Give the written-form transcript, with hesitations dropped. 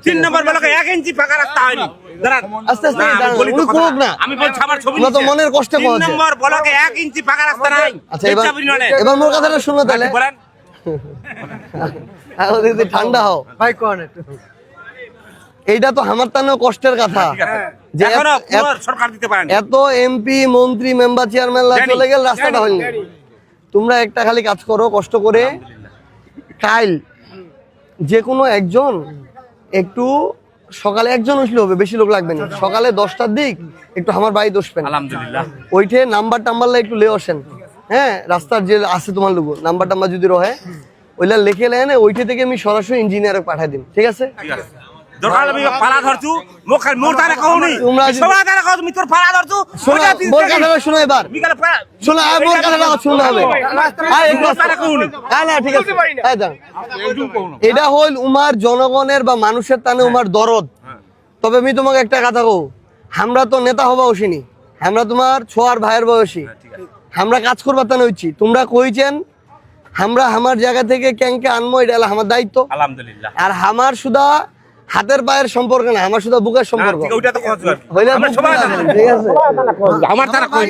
3 নম্বর ব্লকে 1 ইঞ্চি ফাঁকা রাস্তা হয়নি। আস্তে আস্তে কোক না আমি বলছি আমার ছবি তো মনের কষ্টে 3 নম্বর ব্লকে 1 ইঞ্চি ফাঁকা রাস্তা নাই। আচ্ছা এবার মোর কথাটা শুনো তাহলে বলেন যদি ঠান্ডা হও ভাই কোন একটু এইটা তো আমার তানেও কষ্টের কথা যে এখনো পুরো সরকার দিতে পারেন। এত এমপি মন্ত্রী মেম্বার চেয়ারম্যান চলে গেল রাস্তাটা হয়নি। তোমরা একটা খালি কাজ করো কষ্ট করে কাইল যে কোনো একজন একটু সকালে একজন উঠলে হবে, বেশি লোক লাগবে না। সকালে 10টার দিক একটু আমার বাড়ি দোষবেন আলহামদুলিল্লাহ ওইঠে নাম্বার টাম্বার একটু লে আসেন। হ্যাঁ রাস্তার যে আছে তোমার লোক নাম্বার টাম্বার যদি রহে ওইলা লিখে লেন ওইঠে থেকে আমি সরাসরি ইঞ্জিনিয়ারে পাঠাই দিন। ঠিক আছে দরকার আমি পালা ধরছু মোখাল মোরতারে কওনি তোমরা সবাই তারে কও তুমি তোর পালা ধরছু শোনো মোর কথাটা শোনো এবার বিকালে শোনো আর মোর কথাটা শুনতে হবে। তারে কওনি না ঠিক আছে এই দাঁড়ান। এটা হইল উমার জনগণের বা মানুষের টানে উমার দরদ। তবে আমি তোমাকে একটা কথা কও, আমরা তো নেতা হবা ওসিনি, আমরা তোমার ছোয়ার ভাইয়ের বয়সী, আমরা কাজ করবার টানে হইছি। তোমরা কইছেন আমরা আমার জায়গা থেকে ক্যাংকে আনবো, এটা হলো আমার দায়িত্ব। আলহামদুলিল্লাহ আর আমার শুধু হাতের পায়ের সম্পর্ক না, আমার শুধু বুকের সম্পর্ক। ওইটা তো কথা হইলে আমরা সবাই ঠিক আছে আমার তারা কই